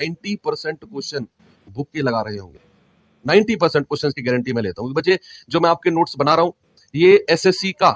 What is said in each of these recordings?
90% question book के लगा रहे होंगे। 90% क्वेश्चन की गारंटी मैं लेता हूँ। बच्चे जो मैं आपके नोट्स बना रहा हूँ ये एसएससी का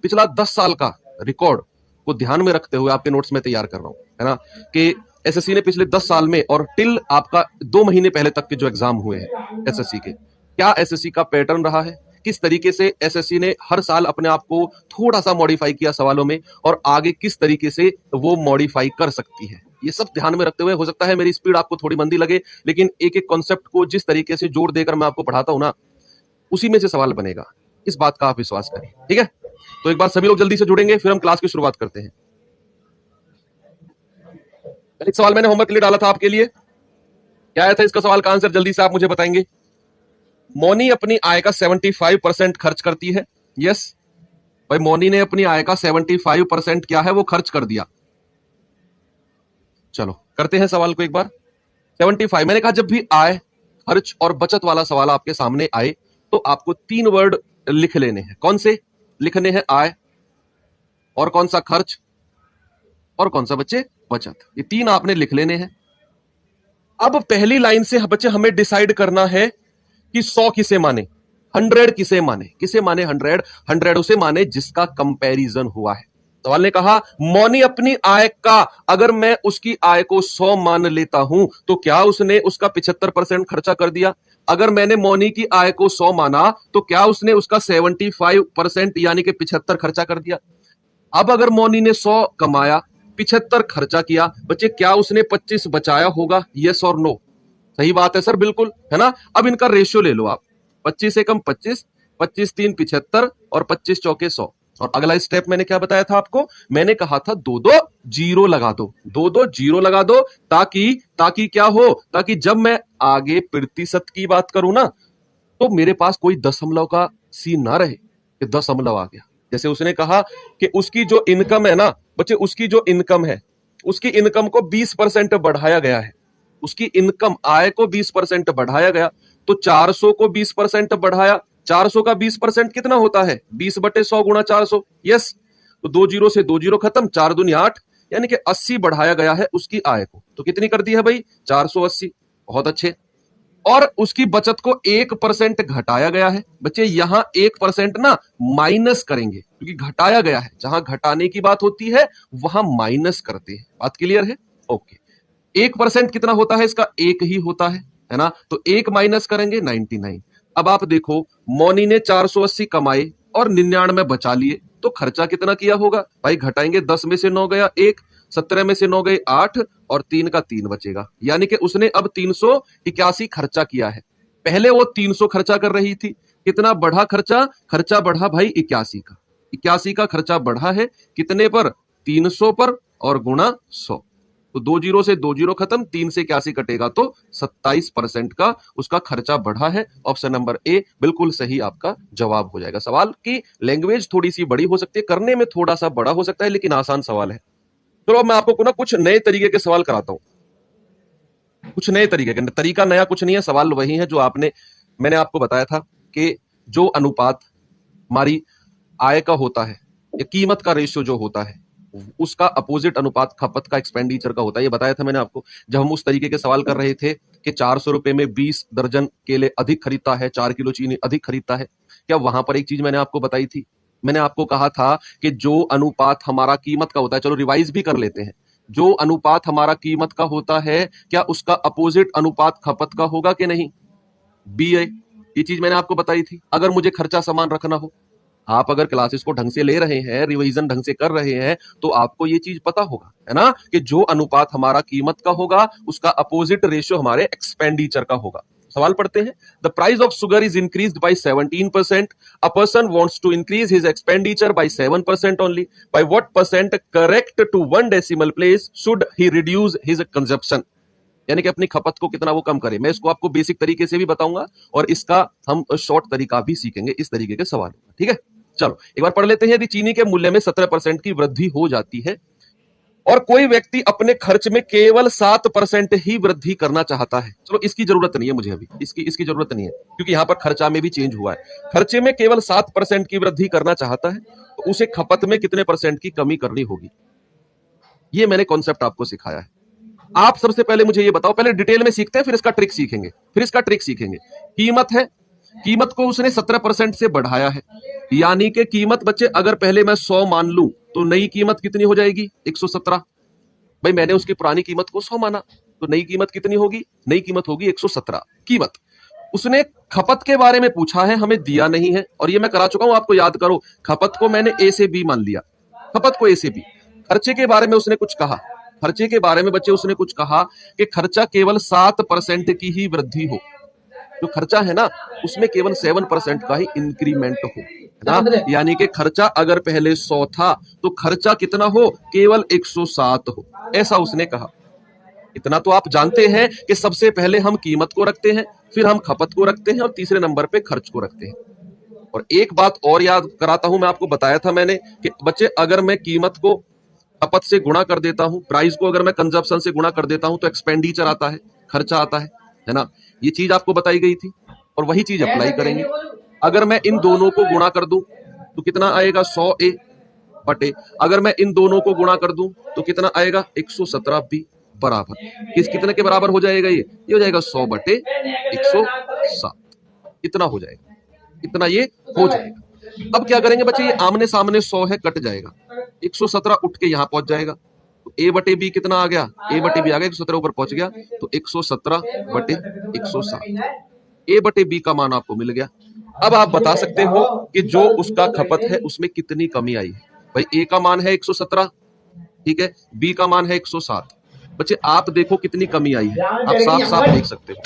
पिछला 10 साल का रिकॉर्ड को ध्यान में रखते हुए आपके नोट्स में तैयार कर रहा हूं, है ना, कि एसएससी ने पिछले 10 साल में और टिल आपका 2 महीने पहले तक के जो एग्जाम हुए हैं एसएससी के, क्या एसएससी का पैटर्न रहा है, किस तरीके से एसएससी ने हर साल अपने आप को थोड़ा सा मॉडिफाई किया सवालों में और आगे किस तरीके से वो मॉडिफाई कर सकती है, ये सब ध्यान में रखते हुए। हो सकता है मेरी स्पीड आपको थोड़ी मंदी लगे, लेकिन एक एक कॉन्सेप्ट को जिस तरीके से जोड़ देकर मैं आपको पढ़ाता हूं ना, उसी में से सवाल बनेगा, इस बात का आप विश्वास करें, ठीक है। तो एक बार सभी लोग जल्दी से जुड़ेंगे, फिर हम क्लास की शुरुआत करते हैं। एक सवाल मैंने होमवर्क के लिए डाला था आपके लिए, क्या आया था इसका सवाल का आंसर, जल्दी से आप मुझे बताएंगे। मोनी अपनी आय का 75% खर्च करती है। यस भाई, मोनी ने अपनी आय का 75% क्या है वो खर्च कर दिया। चलो करते हैं सवाल को एक बार। 75, मैंने कहा जब भी आय, खर्च और बचत वाला सवाल आपके सामने आए तो आपको 3 वर्ड लिख लेने हैं। कौन से लिखने हैं? आय, और कौन सा खर्च, और कौन सा बच्चे बचत। ये 3 आपने लिख लेने हैं। अब पहली लाइन से बच्चे हमें डिसाइड करना है कि 100 किसे माने, 100 किसे माने। किसे माने 100 उसे माने जिसका कंपैरिजन हुआ है। सवाल ने कहा मौनी अपनी आय का, अगर मैं उसकी आय को 100 मान लेता हूं तो क्या उसने उसका 75% खर्चा कर दिया? अगर मैंने मौनी की आय को 100 माना तो क्या उसने उसका 75% यानी कि 75 खर्चा कर दिया? अब अगर मौनी ने 100 कमाया, 75 खर्चा किया, बच्चे क्या उसने 25 बचाया होगा? यस और नो? सही बात है सर, बिल्कुल, है ना। अब इनका रेशियो ले लो आप, 25 से कम 25, 25 3 75 और 25 चौके 100। और अगला स्टेप मैंने क्या बताया था आपको? मैंने कहा था 2-2 जीरो लगा दो, 2-2 जीरो लगा दो, ताकि क्या हो, ताकि जब मैं आगे प्रतिशत की बात करूं ना तो मेरे पास कोई दशमलव का सीन ना रहे कि दशमलव आ गया। जैसे उसने कहा कि उसकी जो इनकम है ना बच्चे, उसकी जो इनकम है, उसकी इनकम को 20% बढ़ाया गया है। उसकी इनकम, आय को 20% बढ़ाया गया, तो 400 को 20% बढ़ाया। 400 का 20% कितना होता है? 20/100 गुणा 400। यस, तो 2 जीरो से 2 जीरो खत्म, 4 दूनी 8, यानी कि 80 बढ़ाया गया है उसकी आय को। तो कितनी कर दी है भाई? 480। बहुत अच्छे। और उसकी बचत को 1% घटाया गया है। बच्चे यहां 1% ना माइनस करेंगे क्योंकि घटाया गया है, जहां घटाने की बात होती है वहां माइनस करते हैं। बात क्लियर है? ओके। 1% कितना होता है इसका? 1 ही होता है ना। तो 1 माइनस करेंगे 99। अब आप देखो, मौनी ने 480 कमाए और 99 बचा लिए, तो खर्चा कितना किया होगा भाई? घटाएंगे, 10 में से 9 गया 1, 17 में से 9 गए 8 और 3 का 3 बचेगा, यानी कि उसने अब 381 खर्चा किया है। पहले वो 300 खर्चा कर रही थी। कितना बढ़ा खर्चा? खर्चा बढ़ा भाई 81 का। 81 का खर्चा बढ़ा है कितने पर? 300 पर, और गुणा 100। तो 2 जीरो से 2 जीरो खत्म, 3 से 81 कटेगा तो 27% का उसका खर्चा बढ़ा है। ऑप्शन नंबर ए बिल्कुल सही आपका जवाब हो जाएगा। सवाल की लैंग्वेज थोड़ी सी बड़ी हो सकती है, करने में थोड़ा सा बड़ा हो सकता है, लेकिन आसान सवाल है। तो अब मैं आपको ना कुछ नए तरीके के सवाल कराता हूं। कुछ नए तरीके के, तरीका नया कुछ नहीं है, सवाल वही है जो मैंने आपको बताया था कि जो अनुपात हमारी आय का होता है या कीमत का रेशियो जो होता है उसका अपोजिट अनुपात खपत का, एक्सपेंडिचर का होता है। ये बताया था मैंने आपको जब हम उस तरीके के सवाल कर रहे थे कि 400 रुपए में 20 दर्जन केले अधिक खरीदता है, 4 किलो चीनी अधिक खरीदता है। क्या वहां पर एक चीज मैंने आपको बताई थी? मैंने आपको कहा था कि जो अनुपात हमारा कीमत का होता है, चलो रिवाइज भी कर लेते हैं, जो अनुपात हमारा कीमत का होता है क्या उसका अपोजिट अनुपात खपत का होगा कि नहीं? बी है। ये चीज मैंने आपको बताई थी। अगर मुझे खर्चा समान रखना हो, आप अगर क्लासेस को ढंग से ले रहे हैं, रिवीजन ढंग से कर रहे हैं, तो आपको ये चीज पता होगा, है ना, कि जो अनुपात हमारा कीमत का होगा उसका अपोजिट रेशियो हमारे एक्सपेंडिचर का होगा। सवाल पढ़ते हैं। The price of sugar is increased by 17%. A person wants to increase his expenditure by 7% only. By what percent correct to 1 decimal place should he reduce his consumption? यानी कि अपनी खपत को कितना वो कम करे। मैं इसको आपको बेसिक तरीके से भी बताऊंगा और इसका हम शॉर्ट तरीका भी सीखेंगे। इस तरीके के सवाल, ठीक है। चलो एक बार पढ़ लेते हैं। यदि चीनी के मूल्य में 17% की वृद्धि हो जाती है और कोई व्यक्ति अपने खर्च में केवल 7% ही वृद्धि करना चाहता है, चलो इसकी जरूरत नहीं है मुझे अभी, इसकी जरूरत नहीं है क्योंकि यहां पर खर्चा में भी चेंज हुआ है। खर्चे में केवल 7% की वृद्धि करना चाहता है तो उसे खपत में कितने % की कमी करनी होगी? ये मैंने कॉन्सेप्ट आपको सिखाया है। आप सबसे पहले मुझे ये बताओ, पहले डिटेल में सीखते हैं, फिर इसका ट्रिक सीखेंगे। कीमत है, कीमत को उसने 17% से बढ़ाया है, यानी कि कीमत बच्चे अगर पहले मैं 100 मान लूं तो नई कीमत कितनी हो जाएगी? 117। भाई मैंने उसकी पुरानी कीमत को 100 माना, तो नई कीमत कितनी होगी? नई कीमत होगी 117। कीमत उसने खपत के बारे में पूछा है, हमें दिया नहीं है, और ये मैं करा चुका हूं, आपको याद करो। खपत को मैंने ए से बी मान लिया, खपत को ए से बी। खर्चे के बारे में उसने कुछ कहा, खर्चे के बारे में बच्चे उसने कुछ कहा कि खर्चा केवल 7% की ही वृद्धि हो, जो खर्चा है ना उसमें केवल 7% का ही इंक्रीमेंट हो, है ना। यानी कि खर्चा अगर पहले 100 था तो खर्चा कितना हो? केवल 107 हो, ऐसा उसने कहा। इतना तो आप जानते हैं कि सबसे पहले हम कीमत को रखते हैं, फिर हम खपत को रखते हैं, और तीसरे नंबर पे खर्च को रखते हैं। और एक बात और याद कराता हूं, मैं आपको बताया था मैंने कि बच्चे अगर मैं कीमत को खपत से गुणा कर देता हूं, प्राइस को अगर मैं कंजप्शन से गुणा कर देता हूं, तो एक्सपेंडिचर आता है, खर्चा आता है ना। ये चीज आपको बताई गई थी, और वही चीज अप्लाई करेंगे। अगर मैं इन दोनों को गुणा कर दूं तो कितना आएगा? 100A बटे, अगर मैं इन दोनों को गुणा कर दूं तो कितना आएगा? 117B बराबर कितने के बराबर हो जाएगा? ये हो जाएगा 100 बटे 107, इतना हो जाएगा, इतना ये हो जाएगा। अब क्या करेंगे बच्चे? ये आमने सामने 100 है, कट जाएगा, 117 उठ के यहां पहुंच जाएगा, तो A बटे B कितना आ गया? A बटे B आ गया, 117 ऊपर पहुंच गया, तो 117 बटे 107, A बटे B का मान आपको मिल गया। अब आप बता सकते हो कि जो उसका खपत है उसमें कितनी कमी आई है। भाई A का मान है 117, ठीक है, B का मान है 107। बच्चे आप देखो कितनी कमी आई है, आप साफ साफ देख सकते हो,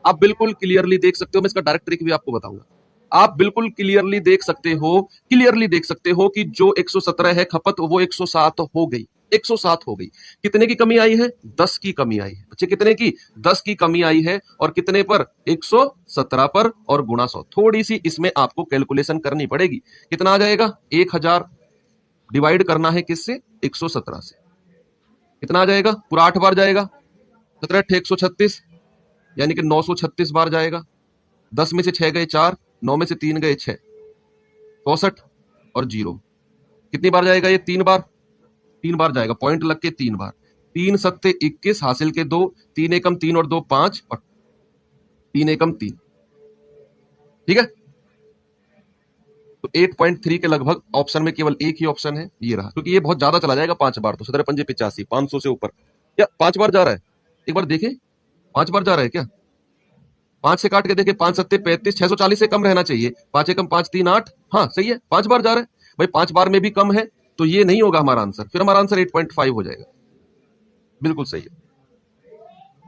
आप बिल्कुल क्लियरली देख सकते हो। मैं इसका डायरेक्ट ट्रिक भी आपको बताऊंगा। आप बिल्कुल क्लियरली देख सकते हो कि जो 117 है खपत, वो 107 हो गई, 107 हो गई। कितने की कमी आई है? 10 की कमी आई है बच्चे, कितने की? 10 की कमी आई है, और कितने पर? 117 पर, और गुणा 100। थोड़ी सी इसमें आपको कैलकुलेशन करनी पड़ेगी। कितना आ जाएगा? 1000 डिवाइड करना है किससे? 117 से। कितना आ जाएगा? पूरा 8 बार जाएगा, 17 8 136, यानी कि 936 बार जाएगा। 10 में से 6 गए 4, 9 में से 3 गए 6, 64 और 0। कितनी बार जाएगा ये? 3 बार, 3 बार जाएगा, पॉइंट लग के 3 बार। 3 सत्ते 21, हासिल के 2, 3 एकम 3 और 2 5, और 3 एकम 3, ठीक है। तो 8.3 के लगभग ऑप्शन में केवल एक ही ऑप्शन है, ये रहा, क्योंकि ये बहुत ज्यादा चला जाएगा 5 बार, तो 17 पंजे 85, 500 से ऊपर। क्या 5 बार जा रहा है? एक बार देखे, 5 बार जा रहा है क्या? 5 से काट के देखे, 5 सत्ते 35, 640 से कम रहना चाहिए। 5 एकम 5 3 8, हाँ सही है, 5 बार जा रहा है। भाई 5 बार में भी कम है, तो ये नहीं होगा हमारा आंसर, फिर हमारा आंसर 8.5 हो जाएगा। बिल्कुल सही है,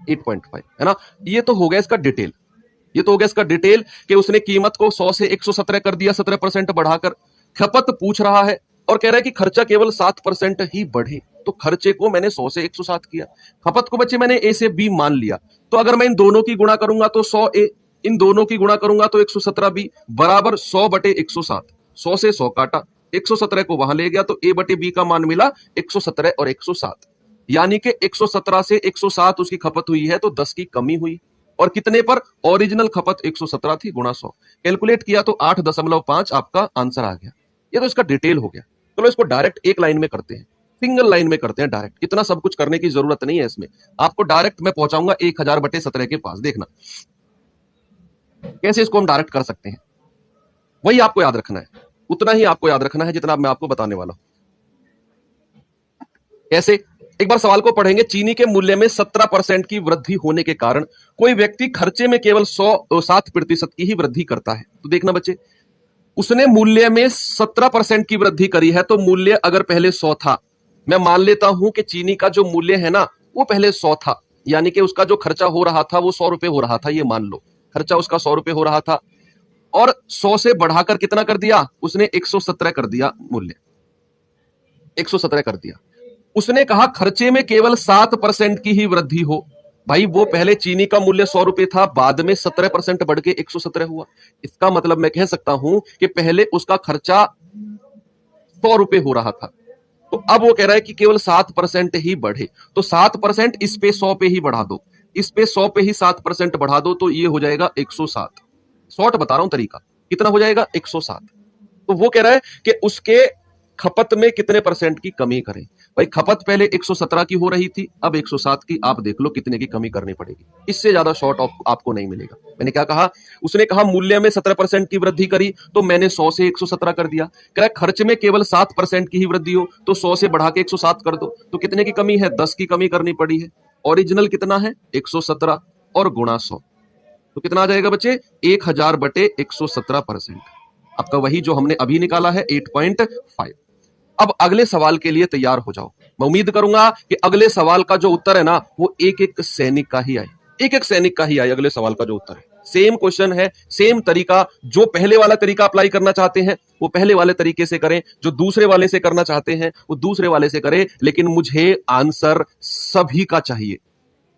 8.5 है ना। ये तो हो गया इसका डिटेल, कि उसने कीमत को 100 से 117 कर दिया, 17% बढ़ाकर। खपत पूछ रहा है और कह रहा है कि खर्चा केवल 7% ही बढ़े, तो खर्चे को मैंने 100 से 107 किया। खपत को बच्चे मैंने A से B मान लिया, तो अगर मैं इन दोनों की गुणा करूंगा तो 100A, इन दोनों की गुणा करूंगा तो 117B बराबर 100 बटे 107। 100 से 100 काटा, 117 को वहां ले गया, तो A बटे B का मान मिला 117 और 107, यानी कि 117 से 107 उसकी खपत हुई है, तो 10 की कमी हुई। और कितने पर? ओरिजिनल खपत 117 थी, गुणा 100, कैलकुलेट किया तो 8.5 आपका आंसर आ गया। ये तो इसका डिटेल हो गया। चलो इसको डायरेक्ट एक लाइन में करते हैं, सिंगल लाइन में करते हैं डायरेक्ट। इतना सब कुछ करने की जरूरत नहीं है इसमें, आपको डायरेक्ट मैं पहुंचाऊंगा 1000 बटे 17 के पास। देखना कैसे इसको हम डायरेक्ट कर सकते हैं, वही आपको याद रखना है, उतना ही आपको याद रखना है जितना मैं आपको बताने वाला हूं। कैसे? एक बार सवाल को पढ़ेंगे। चीनी के मूल्य में 17% की वृद्धि होने के कारण कोई व्यक्ति खर्चे में केवल 7% की ही वृद्धि करता है। तो देखना बच्चे, उसने मूल्य में 17% की वृद्धि करी है, तो मूल्य अगर पहले 100 था, मैं मान लेता हूं कि चीनी का जो मूल्य है ना वो पहले 100 था, यानी कि उसका जो खर्चा हो रहा था वो 100 रुपए हो रहा था, ये मान लो खर्चा उसका 100 रुपए हो रहा था, और 100 से बढ़ाकर कितना कर दिया उसने? 117 कर दिया, मूल्य 117 कर दिया। उसने कहा खर्चे में केवल 7% की ही वृद्धि हो। भाई वो पहले चीनी का मूल्य 100 रुपए था, बाद में 17% बढ़ के 117 हुआ। इसका मतलब मैं कह सकता हूं कि पहले उसका खर्चा 100 रुपए हो रहा था, तो अब वो कह रहा है कि केवल 7% ही बढ़े, तो 7% इस पे 100 पे ही बढ़ा दो, इस पे 100 पे ही 7% बढ़ा दो, तो ये हो जाएगा 107। शॉर्ट बता रहा हूं तरीका, कितना हो जाएगा? 107। तो वो कह रहा है कि उसके खपत में कितने परसेंट की कमी करें। भाई खपत पहले 117 की हो रही थी, अब 107 की। आप देख लो कितने की कमी करनी पड़ेगी, इससे ज्यादा शॉर्ट आपको नहीं मिलेगा। मैंने क्या कहा, उसने कहा मूल्य में 17% की वृद्धि करी, तो मैंने 100 से 117 कर दिया। कह रहा खर्च में केवल 7% की ही वृद्धि हो, तो 100 से बढ़ा के 107 कर दो। तो कितने की कमी है, 10 की कमी करनी पड़ी है। ओरिजिनल कितना है, 117 और गुणा 100, तो कितना आ जाएगा बच्चे, 1000/117%। आपका वही जो हमने अभी निकाला है 8.5। अब अगले सवाल के लिए तैयार हो जाओ। मैं उम्मीद करूंगा कि अगले सवाल का जो उत्तर है ना, वो एक एक सैनिक का ही आए, एक एक सैनिक का ही आए अगले सवाल का जो उत्तर है। सेम क्वेश्चन है, सेम तरीका। जो पहले वाला तरीका अप्लाई करना चाहते हैं वो पहले वाले तरीके से करें, जो दूसरे वाले से करना चाहते हैं वो दूसरे वाले से करें, लेकिन मुझे आंसर सभी का चाहिए।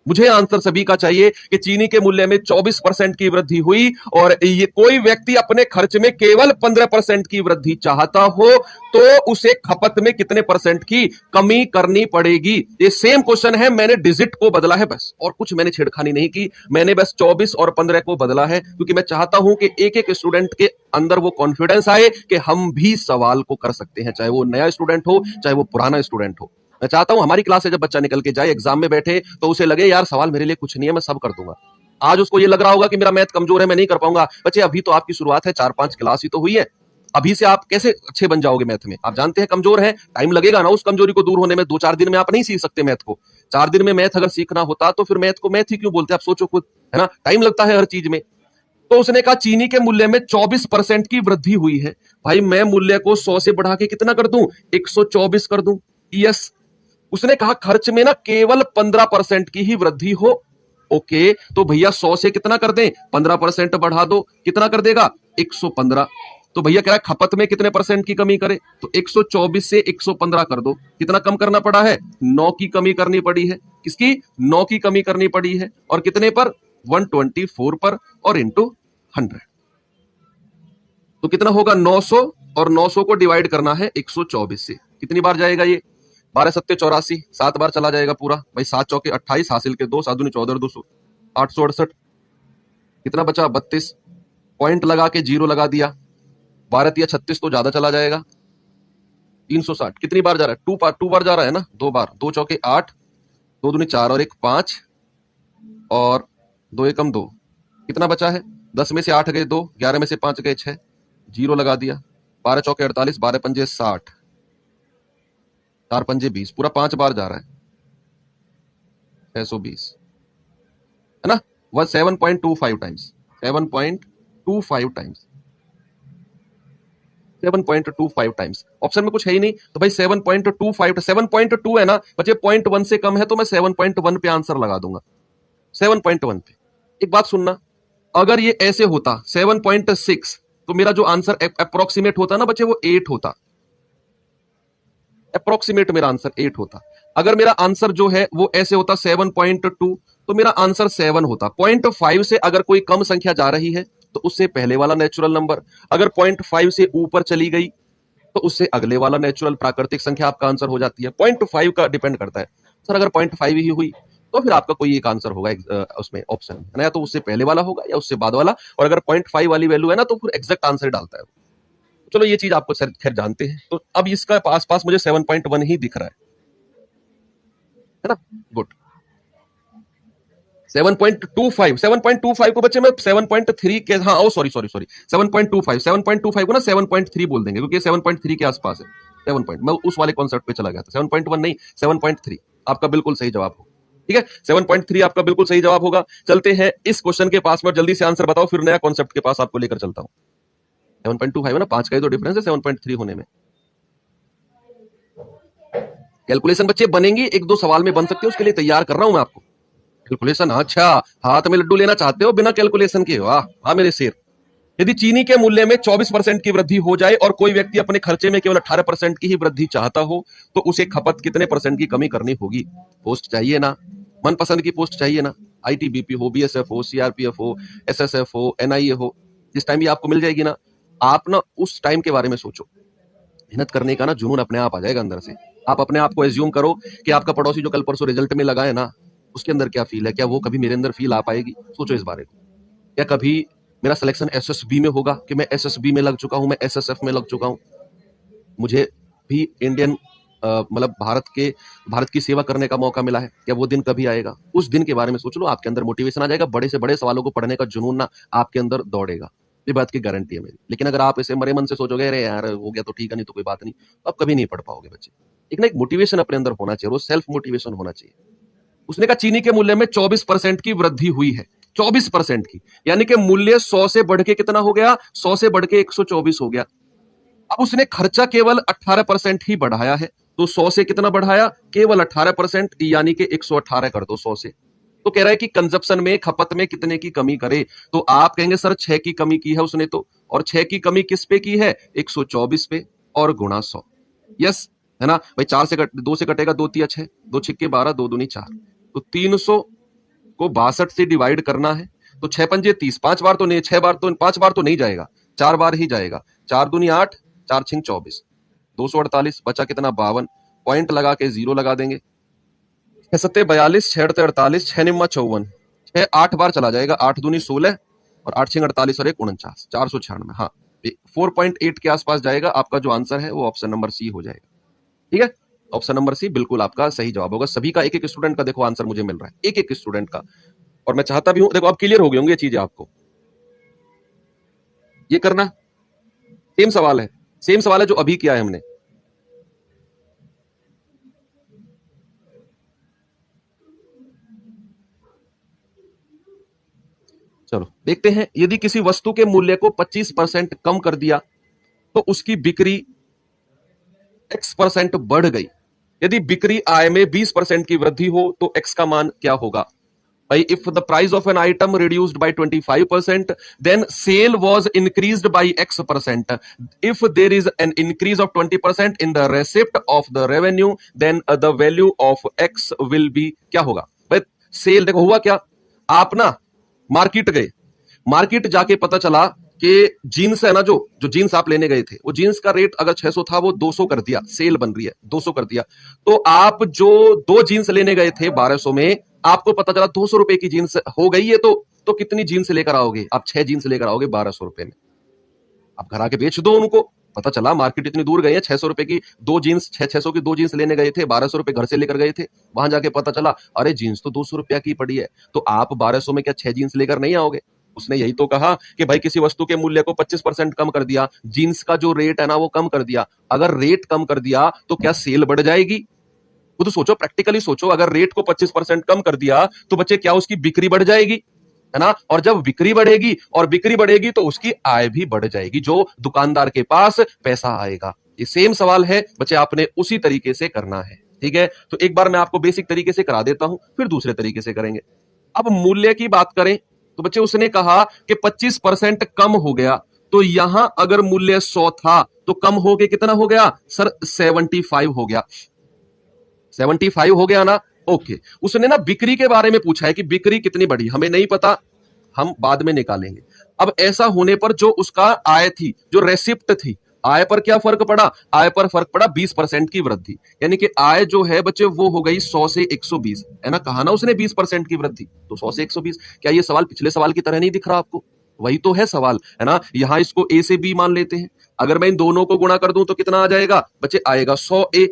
मुझे आंसर सभी का चाहिए कि चीनी के मूल्य में 24% की वृद्धि हुई और ये कोई व्यक्ति अपने खर्च में केवल 15% की वृद्धि चाहता हो, तो उसे खपत में कितने परसेंट की कमी करनी पड़ेगी। ये सेम क्वेश्चन है, मैंने डिजिट को बदला है बस, और कुछ मैंने छेड़खानी नहीं की। मैंने बस 24 और 15 को बदला है, क्योंकि मैं चाहता हूं कि एक एक स्टूडेंट के अंदर वो कॉन्फिडेंस आए कि हम भी सवाल को कर सकते हैं, चाहे वो नया स्टूडेंट हो चाहे वो पुराना स्टूडेंट हो। मैं चाहता हूं हमारी क्लास से जब बच्चा निकल के जाए, एग्जाम में बैठे, तो उसे लगे यार सवाल मेरे लिए कुछ नहीं है, मैं सब कर दूंगा। आज उसको ये लग रहा होगा कि मेरा मैथ कमजोर है, मैं नहीं कर पाऊंगा। बच्चे अभी तो आपकी शुरुआत है, 4-5 क्लास ही तो हुई है। अभी से आप कैसे अच्छे बन जाओगे मैथ में? आप जानते हैं कमजोर है, टाइम लगेगा ना उस कमजोरी को दूर होने में। 2-4 दिन में आप नहीं सीख सकते मैथ को। 4 दिन में मैथ अगर सीखना होता तो फिर मैथ को मैथ ही क्यों बोलते? आप सोचो खुद, है ना, टाइम लगता है हर चीज में। तो उसने कहा चीनी के मूल्य में 24% की वृद्धि हुई है। भाई मैं मूल्य को 100 से बढ़ा के कितना कर दूं, 124 कर दूं। यस। उसने कहा खर्च में ना केवल 15% की ही वृद्धि हो। ओके, तो भैया 100 से कितना कर दें, 15% बढ़ा दो, कितना कर देगा, 115। तो भैया कह रहा है खपत में कितने परसेंट की कमी करे, तो 124 से 115 कर दो। कितना कम करना पड़ा है, 9 की कमी करनी पड़ी है। किसकी, 9 की कमी करनी पड़ी है। और कितने पर, 124 पर, और इंटू 100। तो कितना होगा, 900, और 900 को डिवाइड करना है 124 से। कितनी बार जाएगा ये, 12×7 = 84, 7 बार चला जाएगा पूरा। भाई 7 चौके 28, हासिल के 2, 7 दूनी 14 और 200, 868। कितना बचा, 32। पॉइंट लगा के जीरो लगा दिया। 12 या 36 तो ज्यादा चला जाएगा, 360। कितनी बार जा रहा है, 2 बार जा रहा है ना, 2 बार। 2 चौके 8, 2 दूनी 4 और 1 5, और 2 एकम 2। कितना बचा है, 10 में से 8 गए 2, 11 में से 5 गए 6, जीरो लगा दिया। 12 चौके 48, 12 पंजे 60, 4 पंजे 20, पूरा 5 बार जा रहा है, 620, है ना। 7.25 टाइम्स, 7.25 टाइम्स, 7.25 टाइम्स। ऑप्शन में कुछ है ही नहीं, तो भाई 7.25, 7.2 है ना बच्चे, 0.1 से कम है, तो मैं 7.1 पे आंसर लगा दूंगा, 7.1 पे। एक बात सुनना, अगर ये ऐसे होता 7.6, तो मेरा जो आंसर अप्रोक्सीमेट होता ना बच्चे, वो 8 होता। अप्रोक्सीमेट मेरा आंसर 8 होता। अगर मेरा आंसर जो है वो ऐसे होता 7.2, तो मेरा आंसर 7 होता। 0.5 से अगर कोई कम संख्या जा रही है तो उससे पहले वाला नेचुरल नंबर, अगर 0.5 से ऊपर चली गई तो उससे अगले वाला नेचुरल प्राकृतिक संख्या आपका आंसर हो जाती है। 0.5 का डिपेंड करता है सर, अगर 0.5 ही हुई तो फिर आपका कोई एक आंसर होगा उसमें ऑप्शन है ना, या तो उससे पहले वाला होगा या उससे बाद वाला। और अगर 0.5 वाली वैल्यू है ना तो फिर एग्जैक्ट आंसर डालता है। चलो ये चीज आपको खैर जानते हैं। तो अब इसका पास पास मुझे 7.1 ही दिख रहा है ना, गुड। 7.25 को बच्चे मैं 7.3 के, हाँ ओ सॉरी 7.25 को ना 7.3 बोल देंगे, क्योंकि 7.3 के आसपास है। 7 पॉइंट, मैं उस वाले कॉन्सेप्ट पे चला गया था। 7.1 नहीं, 7.3 आपका बिल्कुल सही जवाब होगा। ठीक है, 7.3 आपका बिल्कुल सही जवाब होगा। चलते हैं इस क्वेश्चन के पास में, जल्दी से आंसर बताओ, फिर नया कॉन्सेप्ट के पास आपको लेकर चलता हूं। 7.25 है ना, 5 का ही तो डिफरेंस है 7.3 होने में। कैलकुलेशन बच्चे बनेंगी, 1-2 सवाल में बन सकते हो, उसके लिए तैयार कर रहा हूं मैं आपको कैलकुलेशन। अच्छा, हाथ में लड्डू लेना चाहते हो बिना कैलकुलेशन के, वाह हाँ मेरे शेर। यदि चीनी के मूल्य में 24% की वृद्धि हो जाए और कोई व्यक्ति अपने खर्चे में केवल 18% की ही वृद्धि चाहता हो, तो उसे खपत कितने % की कमी करनी होगी? पोस्ट चाहिए ना, मनपसंद की पोस्ट चाहिए ना, आईटीबीपी हो, बीएसएफ हो, सीआरपीएफ हो, एसएसएफ हो, एनआईए हो, जिस टाइम भी आपको मिल जाएगी ना, आप ना उस टाइम के बारे में सोचो। मेहनत करने का ना जुनून अपने आप आ जाएगा अंदर से। आप अपने आप को एज्यूम करो कि आपका पड़ोसी जो कल परसों रिजल्ट में लगा है ना, उसके अंदर क्या फील है, क्या वो कभी मेरे अंदर फील आ पाएगी? सोचो इस बारे को। क्या कभी मेरा सिलेक्शन एसएसबी में होगा कि मैं एसएसबी में लग चुका हूं, मैं एसएसएफ में लग चुका हूं? मुझे भी इंडियन मतलब भारत की सेवा करने का मौका मिला है, क्या वो दिन कभी आएगा? उस दिन के बारे में सोच लो, आपके अंदर मोटिवेशन आ जाएगा, बड़े से बड़े सवालों को पढ़ने का जुनून ना आपके अंदर दौड़ेगा। ये बात की गारंटी है मेरी। लेकिन अगर आप ऐसे मरे मन से सोचोगे अरे यार हो गया तो ठीक है, नहीं तो कोई बात नहीं, तो आप कभी नहीं पढ़ पाओगे बच्चे। एक ना एक मोटिवेशन अपने अंदर होना चाहिए, वो सेल्फ मोटिवेशन होना चाहिए। उसने कहा चीनी के मूल्य में 24% की वृद्धि हुई है, 24% की, यानी कि मूल्य 100 से बढ़ के कितना हो गया? 100 से बढ़ के 124 हो गया। अब उसने खर्चा केवल 18% ही बढ़ाया है, तो 100 से कितना बढ़ाया? केवल 18%, यानी कि 118 कर दो 100 से। तो कह रहा है कि कंजप्शन में, खपत में कितने की कमी करे? तो आप कहेंगे सर 6 की कमी की है उसने तो, और 6 की कमी किस पे की है? 124 पे, और गुणा 100। यस, है ना भाई? 4 से 2 से कटेगा, 2 तिया 6, 2 छिक्के 12, 2 दूनी 4, तो 300 को 62 से डिवाइड करना है। तो 6 पंजे 30, 5 बार तो नहीं, 6 बार तो 5 बार तो नहीं जाएगा, 4 बार ही जाएगा। 4 दूनी 8, 4 छिंग 24, 248, बचा कितना? 52। पॉइंट लगा के 0 लगा देंगे। 6 सत्ते 42, 6 अड़ते 48, 6 निम्मा 54, 6 8 बार चला जाएगा, 8 दूनी 16, और 8 छिंग 48 और 1 49, 496। हाँ, 4.8 के आसपास जाएगा। आपका जो आंसर है वो ऑप्शन नंबर सी हो जाएगा। ठीक है, ऑप्शन नंबर सी बिल्कुल आपका सही जवाब होगा। सभी का, एक एक स्टूडेंट का देखो आंसर मुझे मिल रहा है, एक एक स्टूडेंट का, और मैं चाहता भी हूं, देखो आप क्लियर हो गए होंगे ये चीजें आपको। ये करना सेम सवाल है, सेम सवाल है जो अभी किया है हमने। चलो देखते हैं, यदि किसी वस्तु के मूल्य को 25% कम कर दिया तो उसकी बिक्री x% बढ़ गई। यदि बिक्री आय में 20% की वृद्धि हो तो x का मान क्या होगा? भाई, if the price of an item reduced by 25%, then sale was increased by x%. If there is an increase of 20% in the receipt of the revenue, then the value of x will be, क्या होगा? भाई cell, देखो हुआ क्या, आप ना market गए, market जाके पता चला कि जीन्स है ना, जो जो जीन्स आप लेने गए थे, वो जीन्स का रेट अगर 600 था वो 200 कर दिया, सेल बन रही है 200 कर दिया। तो आप जो 2 जीन्स लेने गए थे 1200 में, आपको पता चला 200 रुपए की जीन्स हो गई है, तो कितनी जीन्स लेकर आओगे आप? 6 जीन्स लेकर आओगे 1200 रुपए में। आप घर आके बेच दो उनको। पता चला मार्केट इतनी दूर गए हैं, 600 रुपए की 2 जीन्स, 600 की 2 जीन्स लेने गए थे, 1200 रुपए घर से लेकर गए थे, वहां जाके पता चला अरे जीन्स तो 200 रुपया की पड़ी है। तो आप 1200 में क्या 6 जीन्स लेकर नहीं आओगे? उसने यही तो कहा कि भाई किसी वस्तु के मूल्य को 25% कम कर दिया, जीन्स का जो रेट है ना वो कम कर दिया। अगर रेट कम कर दिया तो क्या सेल बढ़ जाएगी? खुद सोचो, प्रैक्टिकली सोचो, अगर रेट को 25% कम कर दिया तो बच्चे क्या उसकी बिक्री बढ़ जाएगी? है ना? और जब बिक्री बढ़ेगी, और बिक्री बढ़ेगी तो उसकी आय भी बढ़ जाएगी, जो दुकानदार के पास पैसा आएगा। ये सेम सवाल है बच्चे, आपने उसी तरीके से करना है। ठीक है, तो एक बार मैं आपको बेसिक तरीके से करा देता हूं, फिर दूसरे तरीके से करेंगे। अब मूल्य की बात करें तो बच्चे उसने कहा कि 25% कम हो गया, तो यहां अगर मूल्य 100 था तो कम हो के कितना हो गया सर? 75 हो गया। 75 हो गया ना? ओके, उसने ना बिक्री के बारे में पूछा है कि बिक्री कितनी बढ़ी, हमें नहीं पता, हम बाद में निकालेंगे। अब ऐसा होने पर जो उसका आय थी, जो रेसिप्ट थी, आय पर क्या फर्क पड़ा? आय पर फर्क पड़ा 20% की वृद्धि, यानी कि आय जो है बच्चे वो हो गई 100 से 120, है ना? कहा ना उसने 20% की वृद्धि, तो 100 से 120। क्या ये सवाल पिछले सवाल की तरह नहीं दिख रहा आपको? वही तो है सवाल, है ना? यहां इसको ए से बी मान लेते हैं, अगर मैं इन दोनों को गुणा कर दूं तो कितना आ जाएगा बच्चे? आएगा 100A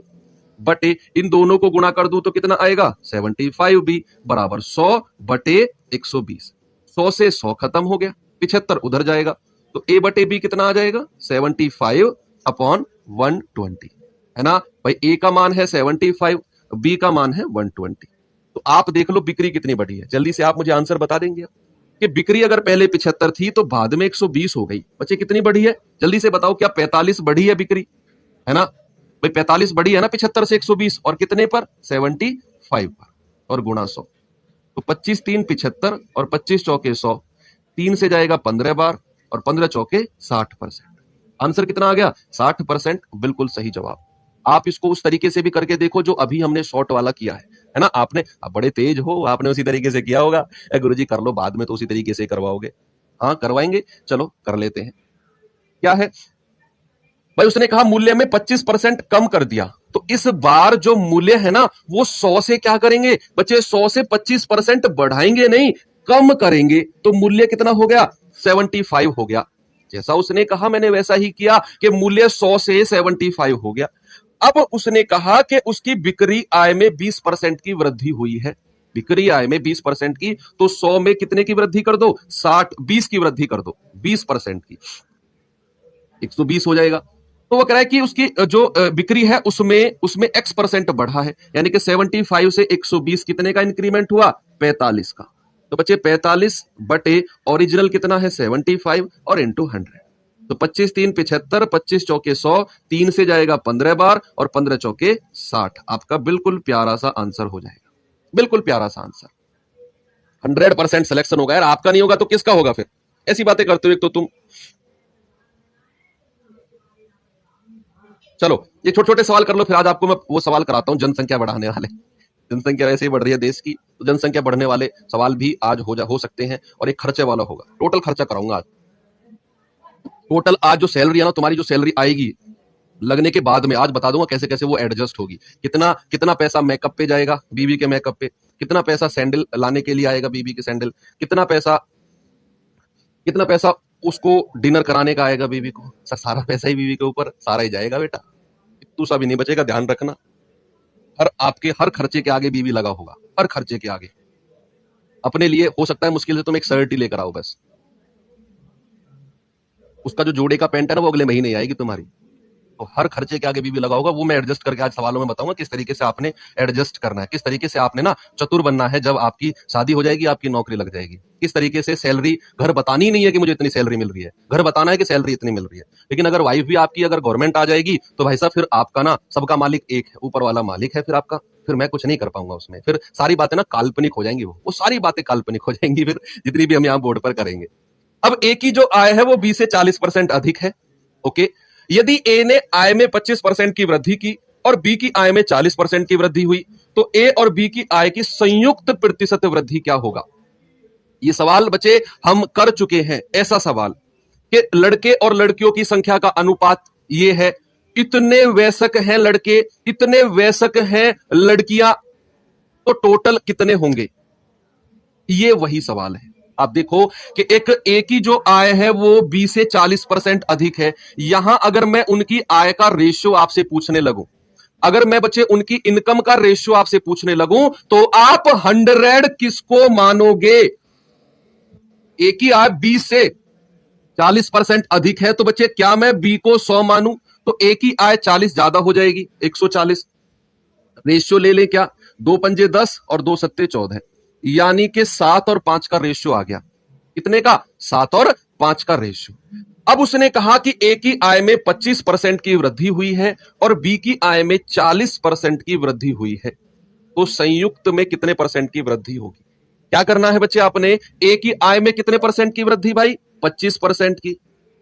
बटे, इन दोनों को गुणा कर दूं तो कितना आएगा? 75B बराबर 100 बटे 120। 100 से 100 खत्म हो गया, 75 उधर जाएगा, तो A बटे B कितना आ जाएगा? 75 अपॉन 120, है ना भाई? A का मान है 75, B का मान है 120। तो आप देख लो बिक्री कितनी बढ़ी है, जल्दी से आप मुझे आंसर बता देंगे कि बिक्री अगर पहले 75 थी तो बाद में 120 हो गई, बच्चे कितनी बढ़ी है? जल्दी से बताओ, क्या 45 बढ़ी है बिक्री? है ना भाई? 45 बढ़ी है ना 75 से 120, और कितने पर? 75 पर, और गुणा 100। तो 25 3 75, और 25 चौके 100, 3 से जाएगा 15 बार, और 15 चौके 60%। आंसर कितना आ गया? 60%, बिल्कुल सही जवाब। आप इसको उस तरीके से भी करके देखो जो अभी हमने शॉर्ट वाला किया है ना? आपने, आप बड़े तेज हो, आपने उसी तरीके से किया होगा। गुरुजी कर लो, बाद में तो उसी तरीके से करवाओगे। हाँ करवाएंगे, चलो कर लेते हैं। क्या है भाई? उसने कहा मूल्य में 25% कम कर दिया, तो इस बार जो मूल्य है ना वो 100 से क्या करेंगे बच्चे? 100 से 25% बढ़ाएंगे नहीं, कम करेंगे। तो मूल्य कितना हो गया? 75 हो गया। जैसा उसने कहा मैंने वैसा ही किया कि मूल्य 100 से 75 हो गया। अब उसने कहा कि उसकी बिक्री आय में 20% की वृद्धि हुई है, बिक्री आय में 20% की, तो 100 में कितने की वृद्धि कर दो, 20 की वृद्धि कर दो, 20% की, 120 हो जाएगा। तो वो कह रहा है कि उसकी जो बिक्री है उसमें उसमें x% बढ़ा है, यानी कि 75 से 120 कितने का इंक्रीमेंट हुआ, 45 का। तो बच्चे 45 बटे ओरिजिनल कितना है 75 और इंटू 100, तो 25 3 75, 25 चौके 100, 3 से जाएगा 15 बार और 15 चौके 60। आपका बिल्कुल प्यारा सा आंसर हो जाएगा, बिल्कुल प्यारा सा आंसर। 100% सिलेक्शन होगा यार, आपका नहीं होगा तो किसका होगा फिर? ऐसी बातें करते हो एक तो तुम। चलो ये छोटे छोटे सवाल कर लो, फिर आज आपको मैं वो सवाल कराता हूं जनसंख्या बढ़ाने वाले। जनसंख्या वैसे ही बढ़ रही है देश की, तो जनसंख्या बढ़ने वाले सवाल भी आज हो सकते हैं, और एक खर्चे वाला होगा। टोटल खर्चा कराऊंगा आज। टोटल आज जो सैलरी है ना तुम्हारी, जो सैलरी आएगी लगने के बाद में, आज बता दूंगा कैसे कैसे वो एडजस्ट होगी। कितना कितना पैसा मेकअप पे जाएगा, बीवी के मेकअप पे, कितना पैसा सैंडल लाने के लिए आएगा, बीवी के सैंडल, कितना पैसा उसको डिनर कराने का आएगा बीवी को। सारा पैसा ही बीवी के ऊपर सारा ही जाएगा बेटा, तू सा भी नहीं बचेगा, ध्यान रखना। आपके हर खर्चे के आगे बीवी लगा होगा, हर खर्चे के आगे। अपने लिए हो सकता है मुश्किल से तुम एक शर्ट ही लेकर आओ बस, उसका जो जोड़े का पैंट है ना वो अगले महीने आएगी तुम्हारी। तो हर खर्चे के आगे बीवी लगा होगा, वो मैं एडजस्ट करके आज सवालों में बताऊंगा किस तरीके से आपने एडजस्ट करना है, किस तरीके से आपने ना चतुर बनना है। जब आपकी शादी हो जाएगी, आपकी नौकरी लग जाएगी, किस तरीके से सैलरी, घर बतानी नहीं है कि मुझे इतनी सैलरी मिल रही है, घर बताना है कि सैलरी इतनी मिल रही है। लेकिन अगर वाइफ भी आपकी अगर गवर्नमेंट आ जाएगी तो भाई साहब फिर आपका ना सबका मालिक एक है, ऊपर वाला मालिक है फिर आपका, फिर मैं कुछ नहीं कर पाऊंगा उसमें। फिर सारी बातें ना काल्पनिक हो जाएंगी, वो सारी बातें काल्पनिक हो जाएंगी फिर, जितनी भी हम यहाँ बोर्ड पर करेंगे। अब ए की जो आय है वो बी से 40% अधिक है। ओके, यदि ए ने आय में 25% की वृद्धि की और बी की आय में 40% की वृद्धि हुई, तो ए और बी की आय की संयुक्त प्रतिशत वृद्धि क्या होगा? ये सवाल बच्चे हम कर चुके हैं, ऐसा सवाल कि लड़के और लड़कियों की संख्या का अनुपात ये है, इतने वयस्क हैं लड़के, इतने वयस्क हैं लड़कियां, तो टोटल कितने होंगे? ये वही सवाल है। आप देखो कि एक ए की जो आय है वो बी से 40% अधिक है। यहां अगर मैं उनकी आय का रेशियो आपसे पूछने लगूं, अगर मैं बच्चे उनकी इनकम का रेशियो आपसे पूछने लगूं, तो आप 100 किसको मानोगे? ए की आय बी से 40% अधिक है, तो बच्चे क्या मैं बी को 100 मानूं? तो ए की आय 40 ज्यादा हो जाएगी, 140। रेशियो ले ले क्या, 2 पंजे 10 और 2 सत्ते 14, यानी कि 7 और 5 का रेशियो आ गया। कितने का? 7 और 5 का रेशियो। अब उसने कहा कि ए की आय में 25% की वृद्धि हुई है और बी की आय में 40% की वृद्धि हुई है, तो संयुक्त में कितने परसेंट की वृद्धि होगी? क्या करना है बच्चे आपने? ए की आय में कितने परसेंट की वृद्धि भाई? 25% की।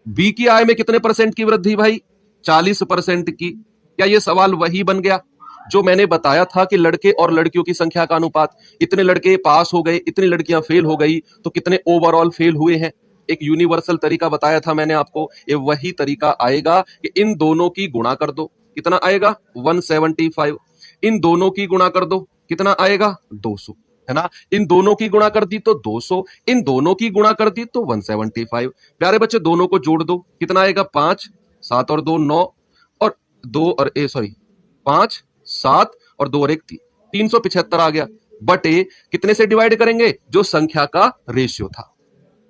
बी की आय में कितने परसेंट की वृद्धि भाई? 40% की। क्या यह सवाल वही बन गया जो मैंने बताया था कि लड़के और लड़कियों की संख्या का अनुपात, इतने लड़के पास हो गए, इतनी लड़कियां फेल हो गई, तो कितने ओवरऑल फेल हुए हैं? एक यूनिवर्सल तरीका बताया था मैंने आपको, ये वही तरीका आएगा कि इन दोनों की गुणा कर दो, कितना आएगा? 175। इन दोनों की गुणा कर दो, कितना आएगा? 200, है ना? इन दोनों की गुणा कर दी तो 200, इन दोनों की गुणा कर दी तो 175। प्यारे बच्चे दोनों को जोड़ दो, कितना आएगा? 5, 7 और 2 9, और 2 और 5, 7 और 2 और 1 3, 375 आ गया। बटे कितने से डिवाइड करेंगे? जो संख्या का रेशियो था।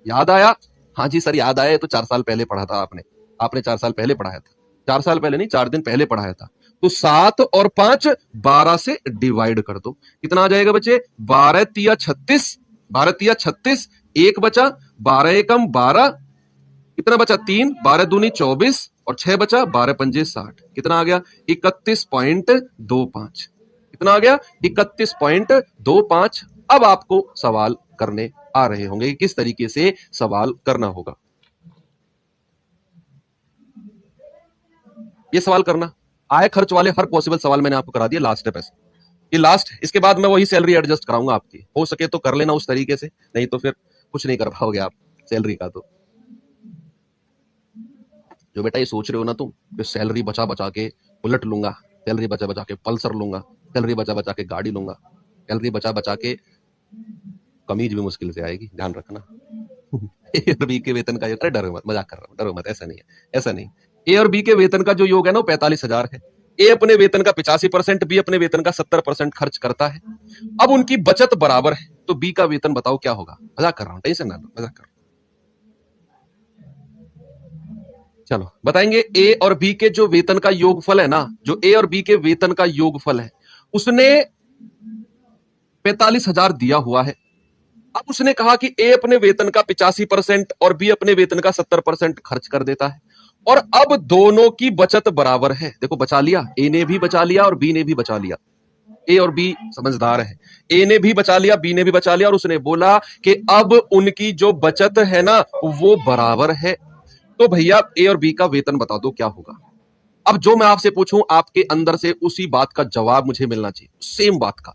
याद आया? हाँ जी सर याद आया, तो 4 साल पहले पढ़ा था आपने 4 साल पहले पढ़ाया था। 4 साल पहले नहीं, 4 दिन पहले पढ़ाया था। तो 7 और 5 12 से डिवाइड कर दो, कितना आ जाएगा बच्चे? 12 तिया 36, 12 तिया 36, 1 बचा, 12 एकम 12, कितना बचा? 3, 12 दूनी 24 और 6 बचा, 12 पंजे 60, कितना आ गया? 31.25। कितना आ गया? 31.25। अब आपको सवाल करने आ रहे होंगे कि किस तरीके से सवाल करना होगा। ये सवाल करना, आय खर्च वाले हर पॉसिबल सवाल मैंने आपको करा दिया। लास्ट स्टेप है ये, लास्ट। इसके बाद मैं वही सैलरी एडजस्ट कराऊंगा आपकी, हो सके तो कर लेना उस तरीके से, नहीं तो फिर कुछ नहीं कर पाओगे आप सैलरी का। तो जो बेटा ये सोच रहे हो ना तुम कि सैलरी बचा बचा के बुलेट लूंगा, सैलरी बचा बचा के पल्सर लूंगा, सैलरी बचा बचा के गाड़ी लूंगा, सैलरी बचा बचा के कमीज भी मुश्किल से आएगी, ध्यान रखना। ए और बी के वेतन का, डरो मत, मजाक कर रहा हूं, डरो मत, ऐसा नहीं है, ऐसा नहीं। ए और बी के वेतन का जो योग है ना वो 45,000 है। ए अपने वेतन का 85%, बी अपने वेतन का 70% खर्च करता है। अब उनकी बचत बराबर है, तो बी का वेतन बताओ क्या होगा। मजाक कर रहा हूं, टेंशन ना लो, मजाक कर रहा हूं। चलो बताएंगे, ए और बी के जो वेतन का योगफल है ना, जो ए और बी के वेतन का योगफल है, उसने 45,000 दिया हुआ है। अब उसने कहा कि ए अपने वेतन का 85% और बी अपने वेतन का 70% खर्च कर देता है, और अब दोनों की बचत बराबर है। देखो बचा लिया, ए ने भी बचा लिया और बी ने भी बचा लिया। ए और बी समझदार है, ए ने भी बचा लिया, बी ने भी बचा लिया, और उसने बोला कि अब उनकी जो बचत है ना वो बराबर है। तो भैया ए और बी का वेतन बता दो क्या होगा। अब जो मैं आपसे पूछूं, आपके अंदर से उसी बात का जवाब मुझे मिलना चाहिए, सेम बात का।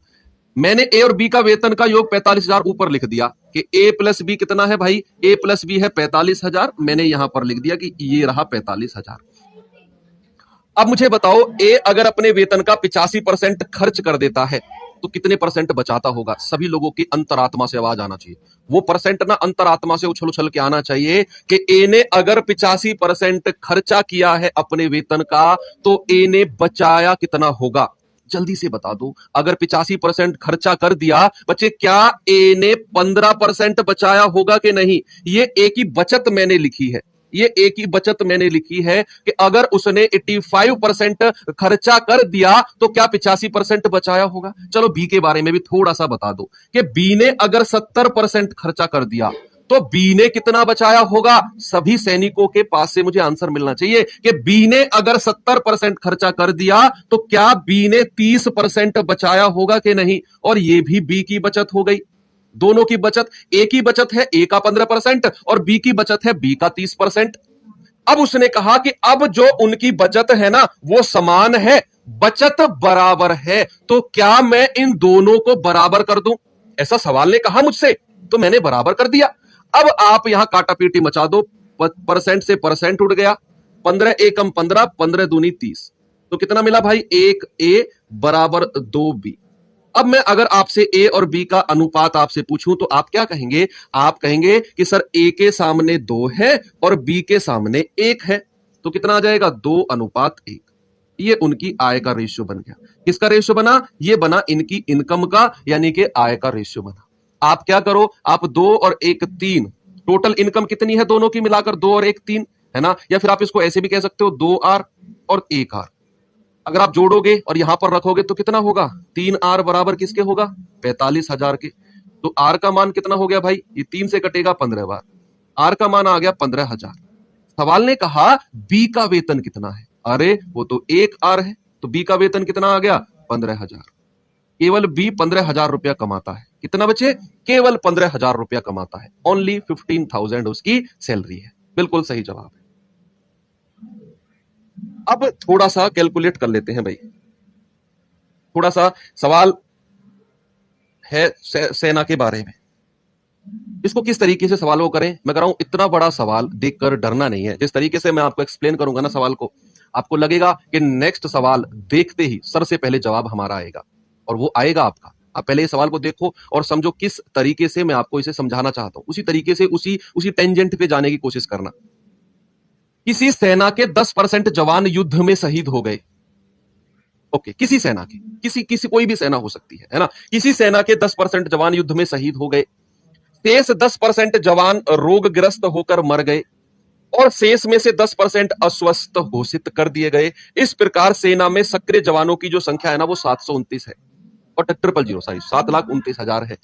मैंने ए और बी का वेतन का योग 45,000 ऊपर लिख दिया कि ए प्लस बी कितना है भाई, ए प्लस बी है 45,000। मैंने यहां पर लिख दिया कि ये रहा 45,000। अब मुझे बताओ, ए अगर अपने वेतन का 85% खर्च कर देता है तो कितने परसेंट बचाता होगा। सभी लोगों की अंतरात्मा से आवाज आना चाहिए, वो परसेंट ना अंतरात्मा से उछल उछल के आना चाहिए कि ए ने अगर 85% खर्चा किया है अपने वेतन का, तो ए ने बचाया कितना होगा। जल्दी से बता दो, अगर 85% खर्चा कर दिया बच्चे, क्या ए ने 15% बचाया होगा कि नहीं। ये ए की बचत मैंने लिखी है, ये ए की बचत मैंने लिखी है कि अगर उसने 85% खर्चा कर दिया तो क्या 85% बचाया होगा। चलो बी के बारे में भी थोड़ा सा बता दो कि बी ने अगर 70% खर्चा कर दिया तो बी ने कितना बचाया होगा। सभी सैनिकों के पास से मुझे आंसर मिलना चाहिए कि बी ने अगर 70% खर्चा कर दिया तो क्या बी ने 30% बचाया होगा कि नहीं। और यह भी बी की बचत हो गई। दोनों की बचत, ए की बचत है ए का 15% और बी की बचत है बी का 30%। अब उसने कहा कि अब जो उनकी बचत है ना वो समान है, बचत बराबर है, तो क्या मैं इन दोनों को बराबर कर दूं। ऐसा सवाल ने कहा मुझसे, तो मैंने बराबर कर दिया। अब आप यहां काटापीटी मचा दो, परसेंट से परसेंट उड़ गया, 15 एकम 15, 15 दूनी 30, तो कितना मिला भाई, 1 ए बराबर 2 बी। अब मैं अगर आपसे ए और बी का अनुपात आपसे पूछूं तो आप क्या कहेंगे। आप कहेंगे कि सर ए के सामने 2 है और बी के सामने 1 है, तो कितना आ जाएगा, 2:1। ये उनकी आय का रेशियो बन गया। किसका रेशियो बना, ये बना इनकी इनकम का, यानी कि आय का रेशियो बना। आप क्या करो, आप 2 और 1 3, टोटल इनकम कितनी है दोनों की मिलाकर, 2 और 1 3 है ना। या फिर आप इसको ऐसे भी कह सकते हो, 2R और 1R। अगर आप जोड़ोगे और यहां पर रखोगे तो कितना होगा, 3R बराबर किसके होगा, 45,000 के। तो R का मान कितना हो गया भाई, ये 3 से कटेगा 15 बार, R का मान आ गया 15,000। सवाल ने कहा बी का वेतन कितना है, अरे वो तो 1R है, तो बी का वेतन कितना आ गया, 15,000। केवल बी 15,000 रुपया कमाता है। कितना बचे, केवल 15,000 रुपया कमाता है। ओनली 15,000 उसकी सैलरी है। बिल्कुल सही जवाब है। अब थोड़ा सा कैलकुलेट कर लेते हैं भाई, थोड़ा सा सवाल है सेना के बारे में। इसको किस तरीके से सवाल को करें, मैं कह रहा हूं इतना बड़ा सवाल देखकर डरना नहीं है। जिस तरीके से मैं आपको एक्सप्लेन करूंगा ना सवाल को, आपको लगेगा कि नेक्स्ट सवाल देखते ही सर से पहले जवाब हमारा आएगा, और वो आएगा आपका। आप पहले इस सवाल को देखो और समझो किस तरीके से मैं आपको इसे समझाना चाहता हूं, उसी तरीके से उसी टेंजेंट पे जाने की कोशिश करना। किसी सेना के 10% जवान युद्ध में शहीद हो गए। ओके, किसी सेना के, किसी कोई भी सेना हो सकती है ना। किसी सेना के 10% जवान युद्ध में शहीद हो गए, शेष 10% जवान रोगग्रस्त होकर मर गए, और शेष में से 10% अस्वस्थ घोषित कर दिए गए। इस प्रकार सेना में सक्रिय जवानों की जो संख्या है ना वो 729 है, और 7,29,000 है।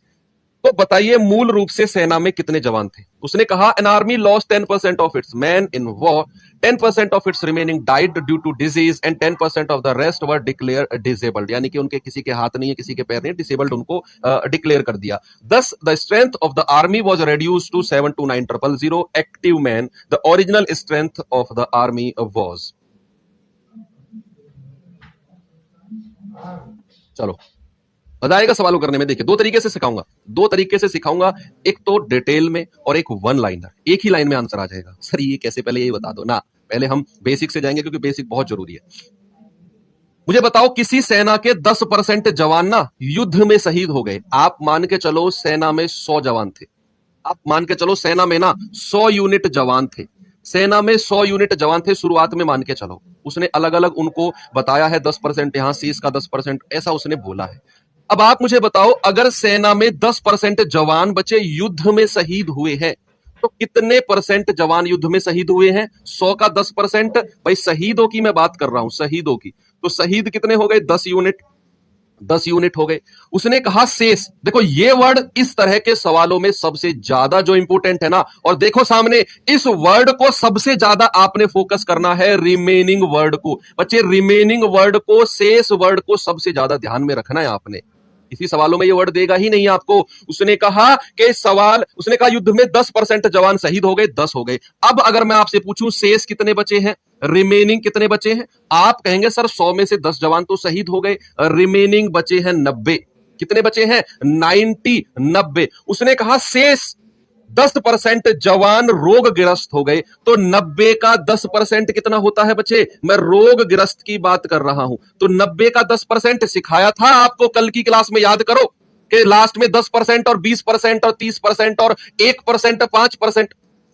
तो बताइए मूल रूप से सेना में कितने जवान थे। उसने कहा an army lost 10% of its men in war, 10% of its remaining died due to disease and 10% of the rest were declare disabled. यानी कि उनके किसी के हाथ नहीं है, किसी के पैर नहीं, डिसेबल्ड उनको डिक्लेयर कर दिया। दस the strength of the army was reduced to 729,000 active man. The original strength of the army was, चलो बताएगा सवालों करने में। देखिए दो तरीके से सिखाऊंगा, एक तो डिटेल में और एक वन लाइनर। एक ही लाइन में आंसर आ जाएगा। सर ये कैसे, पहले ये बता दो ना। पहले हम बेसिक से जाएंगे क्योंकि बेसिक बहुत जरूरी है। मुझे बताओ किसी सेना के 10% जवान ना युद्ध में शहीद हो गए। आप मान के चलो सेना में 100 जवान थे, आप मान के चलो सेना में ना 100 यूनिट जवान थे, सेना में 100 यूनिट जवान थे शुरुआत में मान के चलो। उसने अलग अलग उनको बताया है 10% यहां शेष का 10%, ऐसा उसने बोला है। अब आप मुझे बताओ, अगर सेना में 10% जवान बचे युद्ध में शहीद हुए हैं तो कितने परसेंट जवान युद्ध में शहीद हुए हैं? 100 का 10%। भाई शहीदों की मैं बात कर रहा हूं, शहीदों की। तो शहीद कितने हो गए? 10 यूनिट, 10 यूनिट हो गए। उसने कहा शेष। देखो ये वर्ड इस तरह के सवालों में सबसे ज्यादा जो इंपोर्टेंट है ना, और देखो सामने इस वर्ड को सबसे ज्यादा आपने फोकस करना है, रिमेनिंग वर्ड को। बच्चे रिमेनिंग वर्ड को, शेष वर्ड को सबसे ज्यादा ध्यान में रखना है आपने। इसी सवालों में ये वर्ड देगा ही नहीं आपको। उसने कहा कि सवाल, उसने कहा युद्ध में 10% जवान शहीद हो गए, 10 हो गए। अब अगर मैं आपसे पूछूं शेष कितने बचे हैं, रिमेनिंग कितने बचे हैं, आप कहेंगे सर 100 में से 10 जवान तो शहीद हो गए, रिमेनिंग बचे हैं 90। कितने बचे हैं? 90। उसने कहा शेष 10% जवान रोगग्रस्त हो गए, तो 90 का 10% कितना होता है बच्चे? मैं रोगग्रस्त की बात कर रहा हूं। तो 90 का 10% सिखाया था आपको कल की क्लास में, याद करो कि लास्ट में 10% और 20% और 30% और 1%, 5%।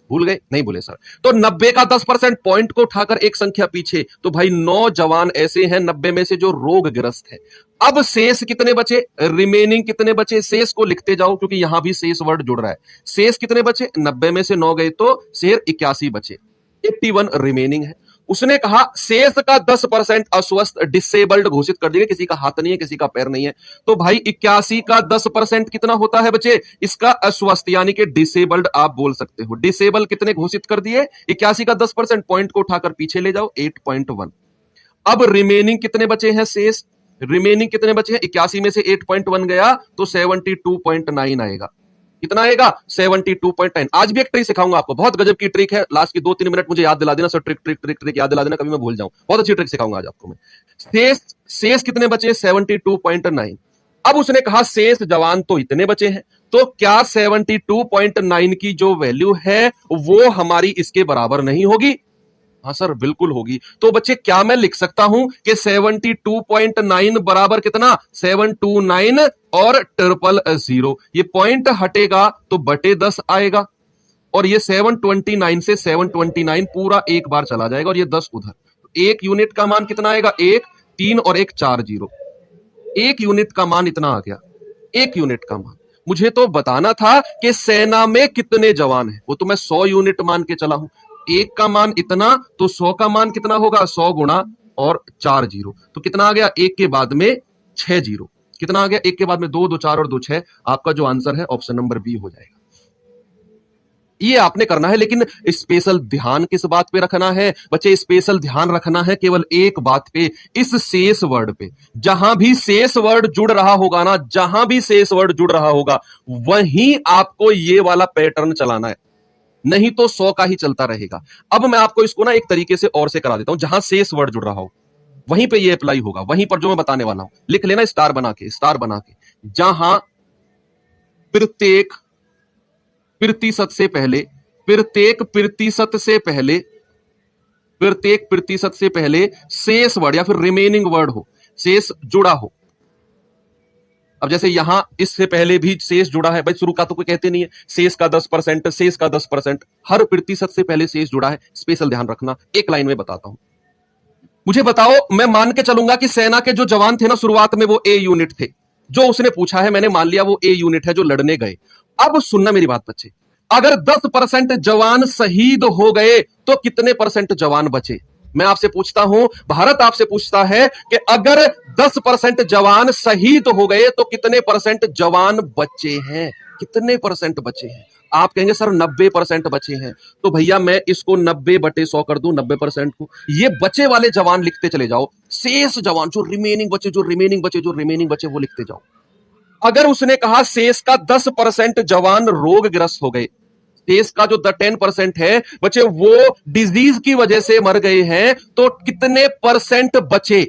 भूल गए? नहीं भूले सर। तो 90 का 10% पॉइंट को उठाकर एक संख्या पीछे, तो भाई 9 जवान ऐसे हैं 90 में से जो रोगग्रस्त है। अब शेष कितने बचे? रिमेनिंग कितने बचे? शेष को लिखते जाओ क्योंकि यहां भी शेष वर्ड जुड़ रहा है। शेष कितने बचे? 90 में से 9 गए तो शेर 81 बचे, 81 रिमेनिंग है। उसने कहा शेष का 10% अस्वस्थ, डिसेबल्ड घोषित कर दिया, किसी का हाथ नहीं है, किसी का पैर नहीं है। तो भाई 81 का 10% कितना होता है बच्चे? इसका अस्वस्थ यानी कि डिसेबल्ड आप बोल सकते हो। डिसेबल कितने घोषित कर दिए? 81 का 10%, पॉइंट को उठाकर पीछे ले जाओ, 8.1। अब रिमेनिंग कितने बचे हैं? शेष रिमेनिंग कितने बचे हैं? 81 में से 8.1 गया तो 72.9 आएगा। कितना आएगा? 72.9। आज भी एक ट्रिक सिखाऊंगा आपको, बहुत गजब की ट्रिक है। लास्ट की 2-3 मिनट मुझे याद दिला देना sir, trick trick trick trick याद दिला देना, कभी मैं भूल जाऊं। बहुत अच्छी ट्रिक सिखाऊंगा आज आपको मैं। शेष शेष कितने बचे? 72.9। अब उसने कहा शेष जवान तो इतने बचे हैं, तो क्या 72.9 की जो वैल्यू है वो हमारी इसके बराबर नहीं होगी? हाँ सर बिल्कुल होगी। तो बच्चे क्या मैं लिख सकता हूं कि 72.9 बराबर कितना? 729 और 000। ये पॉइंट हटेगा तो बटे 10 आएगा, और ये 729 से 729 पूरा एक बार चला जाएगा, और ये 10 उधर। एक यूनिट का मान कितना आएगा? 1 3 और 1 4 0। एक यूनिट का मान इतना आ गया, एक यूनिट का मान। मुझे तो बताना था कि सेना में कितने जवान हैं, वो तो मैं 100 यूनिट मान के चला हूं। एक का मान इतना, तो 100 का मान कितना होगा? 100 गुणा और 4 जीरो, तो कितना आ गया? एक के बाद में 6 जीरो। कितना आ गया? एक के बाद में 2 2 4 और 2 6। आपका जो आंसर है ऑप्शन नंबर बी हो जाएगा। ये आपने करना है, लेकिन स्पेशल ध्यान किस बात पे रखना है बच्चे? स्पेशल ध्यान रखना है केवल एक बात पे, इस शेष वर्ड पे। जहां भी शेष वर्ड जुड़ रहा होगा ना, जहां भी शेष वर्ड जुड़ रहा होगा, वहीं आपको ये वाला पैटर्न चलाना है, नहीं तो 100 का ही चलता रहेगा। अब मैं आपको इसको ना एक तरीके से और से करा देता हूं। जहां शेष वर्ड जुड़ रहा हो वहीं पे ये अप्लाई होगा, वहीं पर जो मैं बताने वाला हूं लिख लेना, स्टार बना के, स्टार बना के। जहां प्रत्येक प्रतिशत से पहले, प्रत्येक प्रतिशत से पहले, प्रत्येक प्रतिशत से पहले शेष वर्ड या फिर रिमेनिंग वर्ड हो, शेष जुड़ा हो। अब जैसे यहां इससे पहले भी शेष जुड़ा है, भाई शुरू का तो कोई कहते नहीं है, शेष का 10%, शेष का 10%, हर प्रतिशत से पहले शेष जुड़ा है। स्पेशल ध्यान रखना, एक लाइन में बताता हूं। मुझे बताओ, मैं मान के चलूंगा कि सेना के जो जवान थे ना शुरुआत में वो ए यूनिट थे। जो उसने पूछा है मैंने मान लिया वो ए यूनिट है जो लड़ने गए। अब सुनना मेरी बात बच्चे, अगर 10% जवान शहीद हो गए तो कितने परसेंट जवान बचे? मैं आपसे पूछता हूं, भारत आपसे पूछता है कि अगर 10% जवान शहीद हो गए तो कितने परसेंट जवान बचे हैं? कितने परसेंट बचे हैं? आप कहेंगे सर 90% बचे हैं। तो भैया मैं इसको 90/100 कर दूं, 90% को। ये बचे वाले जवान लिखते चले जाओ, शेष जवान जो रिमेनिंग बचे, जो रिमेनिंग बचे, जो रिमेनिंग बचे, वो लिखते जाओ। अगर उसने कहा शेष का 10% जवान रोगग्रस्त हो गए, शेष का जो 10% है बचे वो डिजीज की वजह से मर गए हैं, तो कितने परसेंट बचे?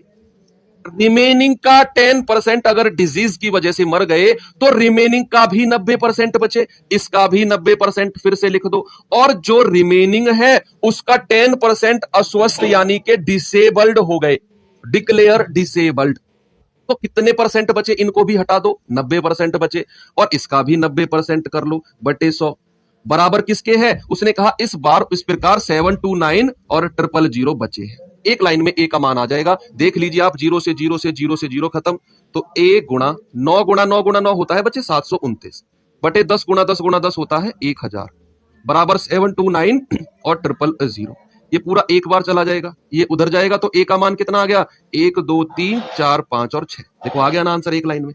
रिमेनिंग का 10% अगर डिजीज की वजह से मर गए तो रिमेनिंग का भी 90% बचे, इसका भी 90% फिर से लिख दो। और जो रिमेनिंग है उसका 10% अस्वस्थ यानी कि डिसेबल्ड हो गए, डिक्लेयर डिसेबल्ड। तो कितने परसेंट बचे? इनको भी हटा दो, 90% बचे, और इसका भी 90% कर लो, बटे 100 बराबर किसके है? उसने कहा इस बार इस प्रकार 729 और 000 बचे हैं। एक लाइन में ए का मान आ जाएगा। देख लीजिए आप, 0 से 0 से 0 से 0 खत्म, तो ए गुणा 9 गुणा 9 गुणा 9 होता है बच्चे 729 बटे 10 गुणा 10 गुणा 10 होता है 1000 बराबर 729 और 000। ये पूरा एक बार चला जाएगा, ये उधर जाएगा, तो ए का मान कितना आ गया? 1 2 3 4 5 और 6। देखो आ गया ना आंसर एक लाइन में।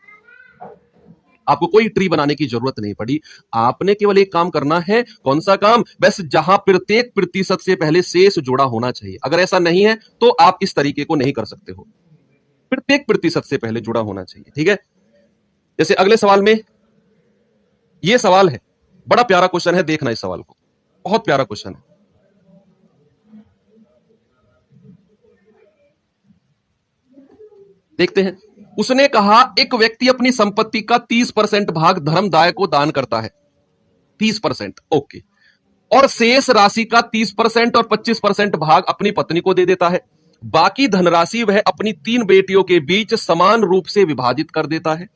आपको कोई ट्री बनाने की जरूरत नहीं पड़ी, आपने केवल एक काम करना है। कौन सा काम? बस जहां प्रत्येक प्रतिशत से पहले शेष जुड़ा होना चाहिए। अगर ऐसा नहीं है तो आप इस तरीके को नहीं कर सकते हो, प्रत्येक प्रतिशत से पहले जुड़ा होना चाहिए। ठीक है, जैसे अगले सवाल में यह सवाल है, बड़ा प्यारा क्वेश्चन है, देखना इस सवाल को, बहुत प्यारा क्वेश्चन है। देखते हैं। उसने कहा एक व्यक्ति अपनी संपत्ति का 30% भाग धर्मदाय को दान करता है, 30%, ओके, और शेष राशि का 30% और 25% भाग अपनी पत्नी को दे देता है। बाकी धनराशि वह अपनी 3 बेटियों के बीच समान रूप से विभाजित कर देता है।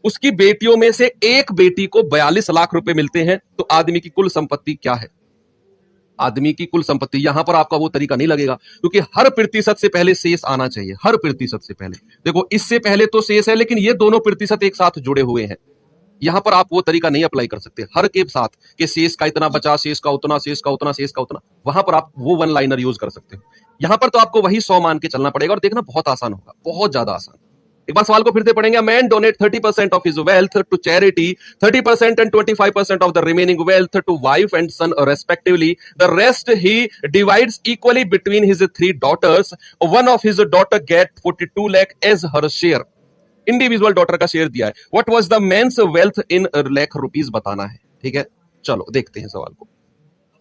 उसकी बेटियों में से एक बेटी को 42 लाख रुपए मिलते हैं, तो आदमी की कुल संपत्ति क्या है? आदमी की कुल संपत्ति। यहां पर आपका वो तरीका नहीं लगेगा, क्योंकि हर प्रतिशत से पहले शेष आना चाहिए, हर प्रतिशत से पहले। देखो इससे पहले तो शेष है, लेकिन ये दोनों प्रतिशत एक साथ जुड़े हुए हैं। यहां पर आप वो तरीका नहीं अप्लाई कर सकते हर के साथ कि शेष का इतना बचा, शेष का उतना, शेष का उतना, शेष का उतना। वहां पर आप वो वन लाइनर यूज कर सकते हो। यहां पर तो आपको वही 100 मान के चलना पड़ेगा, और देखना बहुत आसान होगा, बहुत ज्यादा आसान। एक बार सवाल को फिर से पढ़ेंगे। Man donate 30% of his wealth to charity, 30% and 25% of the remaining wealth to wife and son respectively. The rest he divides equally between his 3 daughters. One of his daughter get 42 lakh as her share. Individual daughter का share दिया है। What was the men's wealth in lakh rupees बताना है। ठीक है, चलो देखते हैं सवाल को।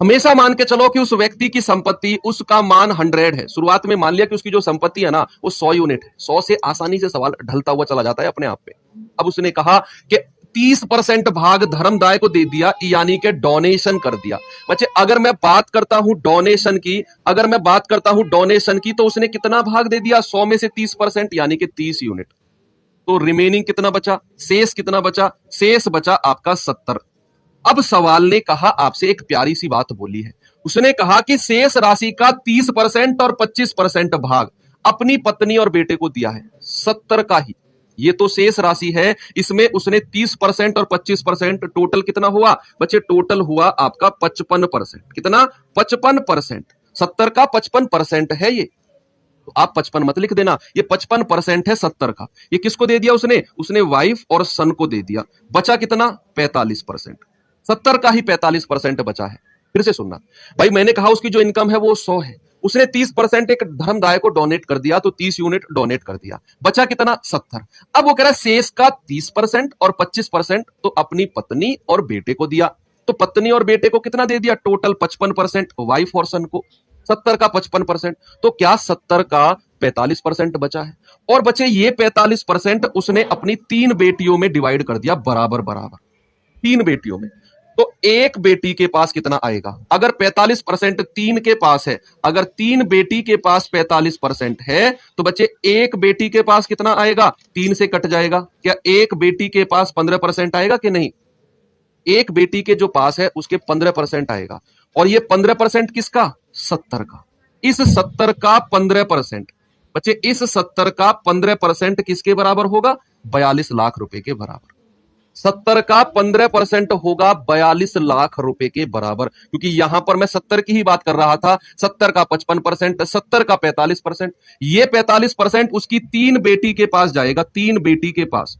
हमेशा मान के चलो कि उस व्यक्ति की संपत्ति, उसका मान 100 है। शुरुआत में मान लिया कि उसकी जो संपत्ति है ना वो 100 यूनिट है। 100 से आसानी से सवाल ढलता हुआ चला जाता है अपने आप पे। अब उसने कहा कि 30% भाग धर्मदाय को दे दिया, यानी कि डोनेशन कर दिया। बच्चे अगर मैं बात करता हूं डोनेशन की, अगर मैं बात करता हूं डोनेशन की, तो उसने कितना भाग दे दिया? 100 में से 30%, यानी कि 30 यूनिट। तो रिमेनिंग कितना बचा? शेष कितना बचा? शेष बचा आपका 70। अब सवाल ने कहा आपसे एक प्यारी सी बात बोली है। उसने कहा कि शेष राशि का 30% और 25% भाग अपनी पत्नी और बेटे को दिया है, 70 का ही। ये तो शेष राशि है, इसमें उसने 30% और 25%, टोटल कितना हुआ बच्चे? टोटल हुआ आपका 55%। कितना? 55%। 70 का 55% है ये, तो आप 55 मत लिख देना, ये 55% है 70 का। ये किसको दे दिया उसने? उसने वाइफ और सन को दे दिया। बचा कितना? 45%। 70 का ही 45% बचा है। फिर से सुनना भाई, मैंने कहा उसकी जो इनकम है वो 100 है, उसने 30% एक धर्मदाय को डोनेट कर दिया, तो 30 यूनिट डोनेट कर दिया। बचा कितना? 70। अब वो कह रहा है शेष का 30% और 25% तो अपनी पत्नी और बेटे को दिया। तो पत्नी और बेटे को कितना दे दिया? टोटल 55%, वाइफ और सन को। 70 का 55%, तो क्या 70 का 45% बचा है। और बचे ये 45% उसने अपनी 3 बेटियों में डिवाइड कर दिया, बराबर बराबर 3 बेटियों में। तो एक बेटी के पास कितना आएगा? अगर 45% 3 के पास है, अगर 3 बेटी के पास 45% है, तो बच्चे एक बेटी के पास कितना आएगा? 3 से कट जाएगा। क्या एक बेटी के पास 15% आएगा कि नहीं? एक बेटी के जो पास है उसके 15% आएगा। और ये 15% किसका? 70 का। इस 70 का 15%, बच्चे इस 70 का 15% किसके बराबर होगा? 42 लाख रुपए के बराबर। 70 का 15% होगा 42 लाख रुपए के बराबर, क्योंकि यहां पर मैं 70 की ही बात कर रहा था। 70 का 55%, 70 का 45%। ये 45% उसकी 3 बेटी के पास जाएगा, 3 बेटी के पास।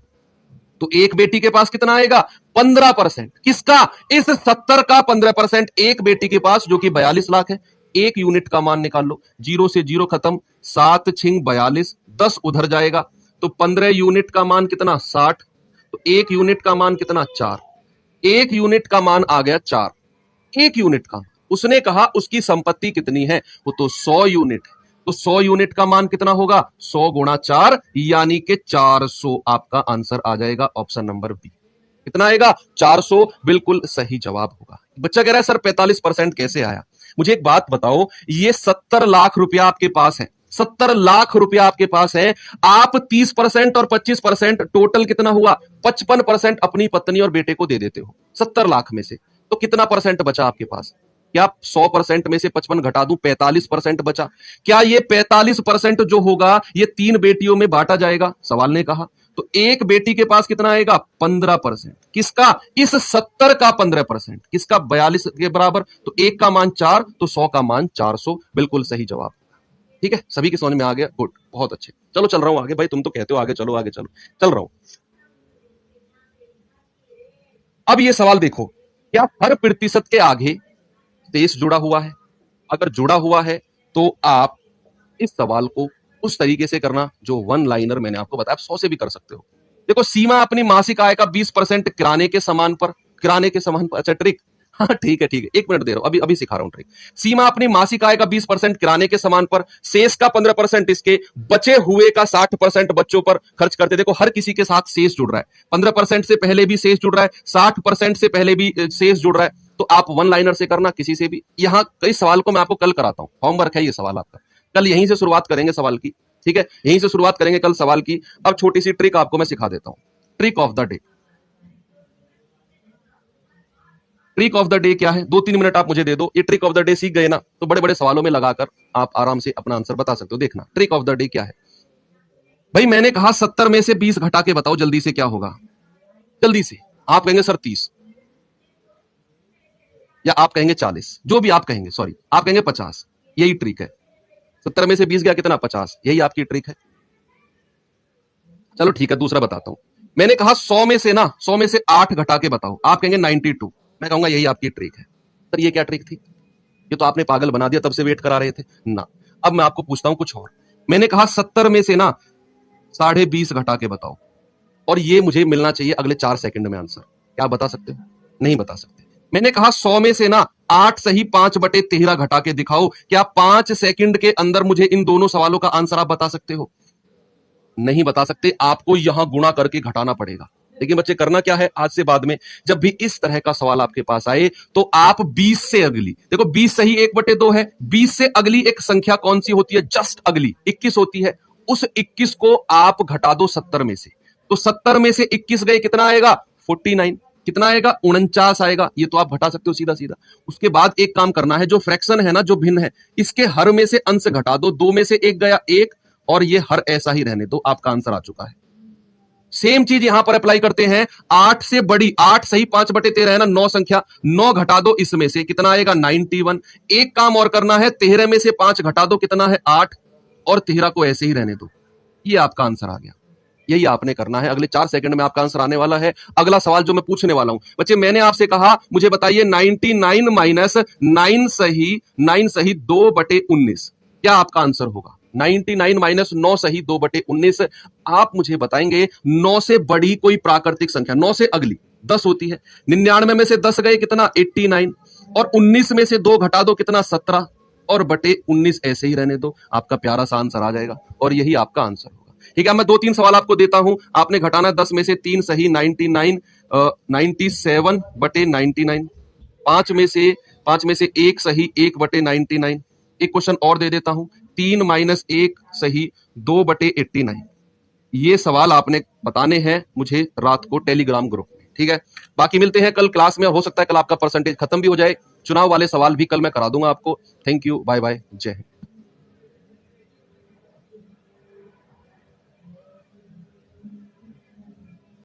तो एक बेटी के पास कितना आएगा? 15%। किसका? इस 70 का 15%, एक बेटी के पास, जो कि 42 लाख है। एक यूनिट का मान निकाल लो, 0 से 0 खत्म, 7 छिंग 42, 10 उधर जाएगा, तो 15 यूनिट का मान कितना? 60। तो एक यूनिट का मान कितना? 4। एक यूनिट का मान आ गया 4, एक यूनिट का। उसने कहा उसकी संपत्ति कितनी है? वो तो 100 यूनिट है। तो 100 यूनिट का मान कितना होगा? 100 गुणा 4, यानी कि 400 आपका आंसर आ जाएगा, ऑप्शन नंबर बी। कितना आएगा? 400 बिल्कुल सही जवाब होगा। बच्चा कह रहा है सर 45% कैसे आया? मुझे एक बात बताओ, ये 70 लाख रुपया आपके पास है, 70 लाख रुपया आपके पास है। आप 30% और 25%, टोटल कितना हुआ? 55% अपनी पत्नी और बेटे को दे देते हो 70 लाख में से, तो कितना परसेंट बचा आपके पास? क्या 100% में से 55 घटा दूं, 45% बचा। क्या ये 45% जो होगा ये 3 बेटियों में बांटा जाएगा, सवाल ने कहा। तो एक बेटी के पास कितना आएगा, 15%। किसका, इस 70 का 15%, किसका, 42 के बराबर। तो एक का मान 4, तो 100 का मान 400, बिल्कुल सही जवाब। ठीक है, सभी के समझ में आ गया, गुड, बहुत अच्छे। चलो चल रहा हूं आगे, भाई तुम तो कहते हो आगे चलो आगे चलो, चल रहा हूं। अब ये सवाल देखो, क्या हर प्रतिशत के आगे शेष जुड़ा हुआ है? अगर जुड़ा हुआ है तो आप इस सवाल को उस तरीके से करना जो वन लाइनर मैंने आपको बताया, 100 से भी कर सकते हो। देखो, सीमा अपनी मासिक आय का 20% किराने के सामान पर, किराने के सामान पर, अच्छा ट्रिक, हाँ ठीक है 1 मिनट दे रहा हूं, अभी अभी सिखा रहा हूं ट्रिक। सीमा अपनी मासिक आय का 20% किराने के सामान पर, शेष का 15% इसके, बचे हुए का 60% बच्चों पर खर्च करते। देखो हर किसी के साथ शेष जुड़ रहा है, 15% से पहले भी शेष जुड़ रहा है, 60% से पहले भी शेष जुड़ रहा है। तो आप वन लाइनर से करना, किसी से भी। यहां कई सवाल को मैं आपको कल कराता हूं, होमवर्क है ये सवाल आपका, कल यहीं से शुरुआत करेंगे सवाल की। ठीक है, यहीं से शुरुआत करेंगे कल सवाल की। अब छोटी सी ट्रिक आपको मैं सिखा देता हूं, trick of the day. Trick of the day क्या है, 2-3 मिनट आप मुझे दे दो, ये ट्रिक ऑफ द डे सीख गए ना, तो बड़े बड़े सवालों में लगाकर आप आराम से अपना आंसर बता सकते हो। देखना ट्रिक ऑफ द डे क्या है। भाई मैंने कहा 70 में से 20 घटा के बताओ जल्दी से, क्या होगा, जल्दी से। आप कहेंगे सर 30, या आप कहेंगे 40, जो भी आप कहेंगे, सॉरी आप कहेंगे 50। यही ट्रिक है, 70 में से 20 गया कितना, 50, यही आपकी ट्रिक है। चलो ठीक है, दूसरा बताता हूं। मैंने कहा 100 में से ना, 100 में से 8 घटा के बताओ, आप कहेंगे 92, मैं कहूंगा यही आपकी ट्रिक है। सर ये क्या ट्रिक थी, ये तो आपने पागल बना दिया, तब से वेट करा रहे थे ना। अब मैं आपको पूछता हूं कुछ और। मैंने कहा 70 में से ना 20.5 घटा के बताओ, और ये मुझे मिलना चाहिए अगले 4 सेकंड में आंसर। क्या बता सकते हो, नहीं बता सकते। मैंने कहा 100 में से ना 8 सही 5/13 घटा के दिखाओ, क्या 5 सेकंड के अंदर मुझे इन दोनों सवालों का आंसर आप बता सकते हो, नहीं बता सकते। आपको यहां गुणा करके घटाना पड़ेगा। लेकिन बच्चे करना क्या है, आज से बाद में जब भी इस तरह का सवाल आपके पास आए तो आप 20 से अगली, देखो 20 सही 1/2 है, 20 से अगली एक संख्या कौन सी होती है, जस्ट अगली 21 होती है। उस 21 को आप घटा दो 70 में से, तो 70 में से 21 गए, कितना आएगा, 49। कितना आएगा, 49 आएगा। ये तो आप घटा सकते हो सीधा सीधा। उसके बाद एक काम करना है, जो फ्रैक्शन है ना, जो भिन्न है, इसके हर में से अंश घटा दो, 2 में से 1 गया 1, और ये हर ऐसा ही रहने दो, आपका आंसर आ चुका है। सेम चीज यहां पर अप्लाई करते हैं, 8 से बड़ी, 8 सही 5/13 है ना, 9 संख्या, 9 घटा दो इसमें से, कितना आएगा, 91। एक काम और करना है, 13 में से 5 घटा दो, कितना है, 8, और 13 को ऐसे ही रहने दो। ये आपका आंसर आ गया। यही आपने करना है, अगले 4 सेकंड में आपका आंसर आने वाला है। अगला सवाल जो मैं पूछने वाला हूं, बच्चे मैंने आपसे कहा मुझे बताइए 99 माइनस 9 सही 2/19, क्या आपका आंसर होगा। 99 माइनस 9 सही 2/19। आप मुझे बताएंगे 9 से बड़ी कोई प्राकृतिक संख्या, 9 से अगली 10 होती है। 99 में से 10 गए, कितना, 89, और 19 में से 2 घटा दो, कितना, 17, और बटे 19 ऐसे ही रहने दो, आपका प्यारा सा आंसर आ जाएगा, और यही आपका आंसर होगा। ठीक है, मैं 2-3 सवाल आपको देता हूं, आपने घटाना 10 में से 3 सही 99, 97/99, 5 में से 1 सही 1/99। एक क्वेश्चन और दे देता हूं, 3 माइनस 1 सही 2/89। ये सवाल आपने बताने हैं मुझे रात को टेलीग्राम ग्रुप में। ठीक है, बाकी मिलते हैं कल क्लास में। हो सकता है कल आपका परसेंटेज खत्म भी हो जाए, चुनाव वाले सवाल भी कल मैं करा दूंगा आपको। थैंक यू, बाय बाय, जय हिंद।